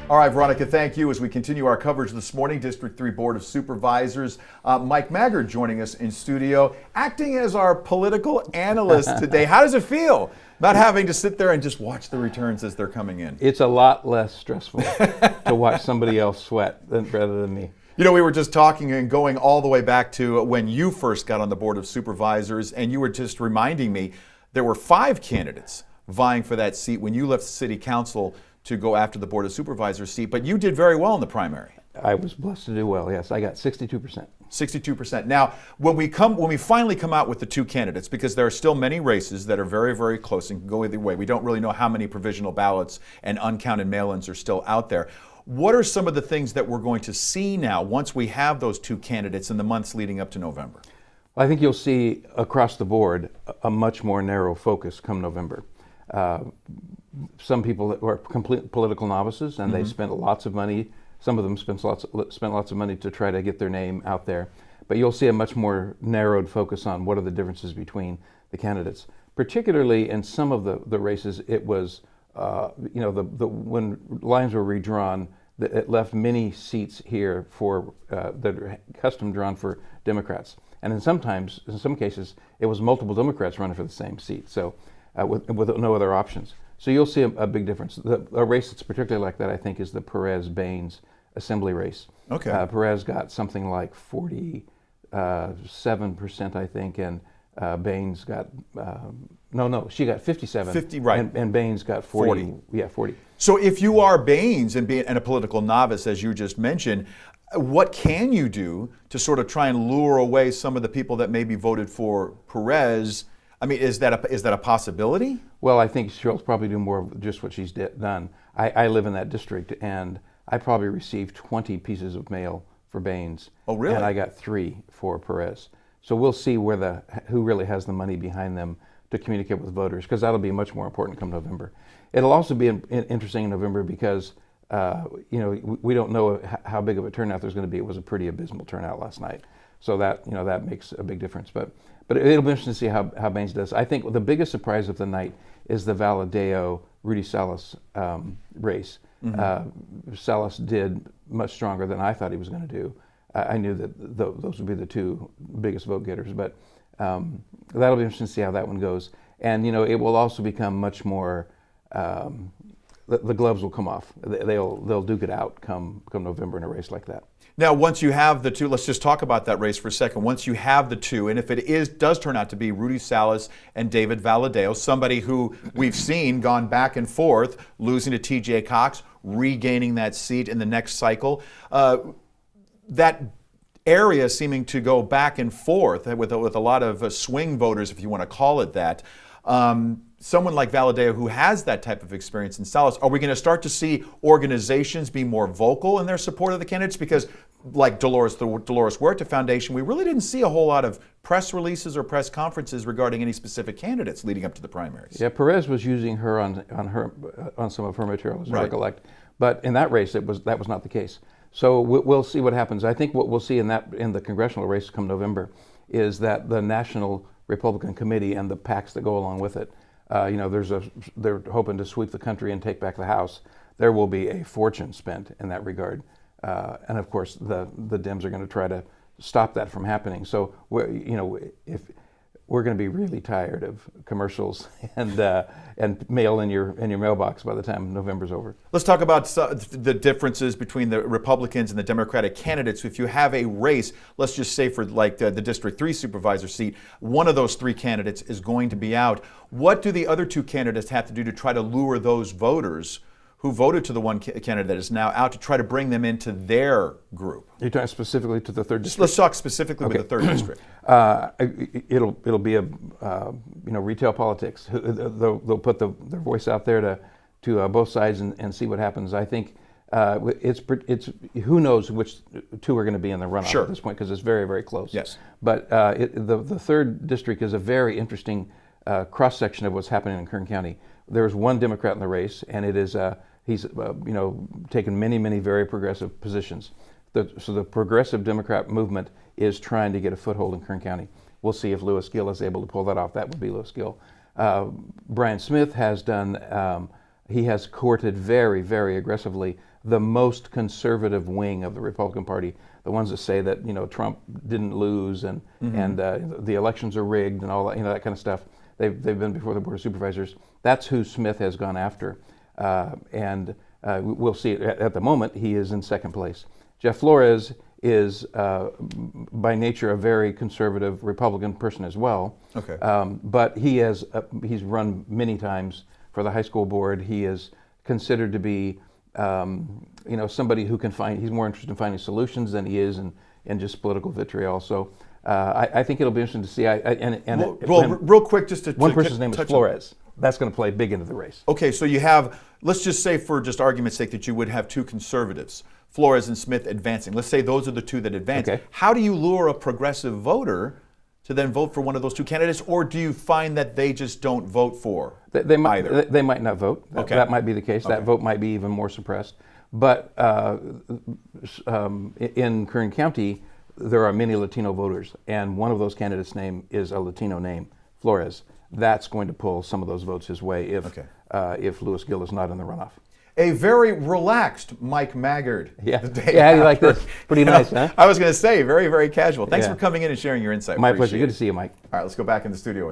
All right, Veronica, thank you. As we continue our coverage this morning, District 3 Board of Supervisors, Mike Maggard joining us in studio, acting as our political analyst today. How does it feel not having to sit there and just watch the returns as they're coming in? It's a lot less stressful to watch somebody else sweat rather than me. You know, we were just talking and going all the way back to when you first got on the Board of Supervisors, and you were just reminding me there were 5 candidates vying for that seat when you left City Council to go after the Board of Supervisors seat, but you did very well in the primary. I was blessed to do well, yes. I got 62%. 62%. Now, when we finally come out with the 2 candidates, because there are still many races that are very, very close and can go either way. We don't really know how many provisional ballots and uncounted mail-ins are still out there. What are some of the things that we're going to see now once we have those 2 candidates in the months leading up to November? I think you'll see across the board a much more narrow focus come November. Some people are complete political novices, and they spent lots of money. Some of them spent lots of money to try to get their name out there. But you'll see a much more narrowed focus on what are the differences between the candidates. Particularly in some of the races, it was when lines were redrawn, it left many seats here for that are custom drawn for Democrats. And in some cases, it was multiple Democrats running for the same seat. So with no other options. So you'll see a big difference. A race that's particularly like that, I think, is the Perez-Baines Assembly race. Okay. Perez got something like 47%, I think, and Baines got, she got 57. 50, right. And Baines got 40. Yeah, 40. So if you are Baines and a political novice, as you just mentioned, what can you do to sort of try and lure away some of the people that maybe voted for Perez? I mean, is that a possibility? Well, I think she'll probably do more of just what she's done. I live in that district, and I probably received 20 pieces of mail for Baines. Oh, really? And I got 3 for Perez. So we'll see who really has the money behind them to communicate with voters, because that'll be much more important come November. It'll also be interesting in November because we don't know how big of a turnout there's going to be. It was a pretty abysmal turnout last night, so that makes a big difference. But it'll be interesting to see how Baines does. I think the biggest surprise of the night is the Valadao-Rudy Salas race. Salas did much stronger than I thought he was going to do. I knew that those would be the 2 biggest vote getters, but that'll be interesting to see how that one goes. And it will also become much more. The gloves will come off. They'll duke it out come November in a race like that. Now, once you have the 2, let's just talk about that race for a second. Once you have the 2, and if it does turn out to be Rudy Salas and David Valadao, somebody who we've seen gone back and forth, losing to T.J. Cox, regaining that seat in the next cycle, that area seeming to go back and forth with a lot of swing voters, if you want to call it that. Someone like Valadao who has that type of experience in Salas, are we going to start to see organizations be more vocal in their support of the candidates? Because like the Dolores Huerta Foundation, we really didn't see a whole lot of press releases or press conferences regarding any specific candidates leading up to the primaries. Yeah, Perez was using her on some of her material, as I recollect. But in that race, that was not the case. So we'll see what happens. I think what we'll see in the congressional race come November is that the National Republican Committee and the PACs that go along with it, they're hoping to sweep the country and take back the House. There will be a fortune spent in that regard, and of course the Dems are going to try to stop that from happening. So if we're going to be really tired of commercials and mail in your mailbox by the time November's over. Let's talk about the differences between the Republicans and the Democratic candidates. If you have a race, let's just say for like the District 3 supervisor seat, one of those 3 candidates is going to be out. What do the other 2 candidates have to do to try to lure those voters who voted to the one candidate that is now out to try to bring them into their group? You're talking specifically to the 3rd district? Let's talk specifically with the 3rd district. It'll be a retail politics. They'll put their voice out there to both sides and see what happens. I think it's who knows which 2 are going to be in the runoff at this point, because it's very, very close. Yes. But the 3rd district is a very interesting cross section of what's happening in Kern County. There's one Democrat in the race, and it is he's taken many very progressive positions. So the progressive Democrat movement is trying to get a foothold in Kern County. We'll see if Lewis Gill is able to pull that off. That would be Lewis Gill. Brian Smith has done he has courted very, very aggressively the most conservative wing of the Republican Party, the ones that say that Trump didn't lose and the elections are rigged and all that that kind of stuff. They've been before the Board of Supervisors. That's who Smith has gone after, and we'll see. At the moment, he is in second place. Jeff Flores is by nature a very conservative Republican person as well. Okay. But he's run many times for the high school board. He is considered to be somebody who can he's more interested in finding solutions than he is in just political vitriol. So I think it'll be interesting to see. Real quick, just to one person's name is touch Flores. That's going to play big into the race. Okay, so you have, let's just say for just argument's sake that you would have two conservatives, Flores and Smith, advancing. Let's say those are the two that advance. Okay. How do you lure a progressive voter to then vote for one of those two candidates, or do you find that they just don't vote for They might, either? they might not vote. Okay. That might be the case. Okay. That vote might be even more suppressed. But in Kern County, there are many Latino voters, and one of those candidates' name is a Latino name, Flores. That's going to pull some of those votes his way if Louis Gill is not in the runoff. A very relaxed Mike Maggard. Yeah, the day yeah, you like after. this? Pretty nice, huh? I was going to say, very, very casual. Thanks Yeah. for coming in and sharing your insight. My Appreciate pleasure. Good it. to see you, Mike. All right, let's go back in the studio.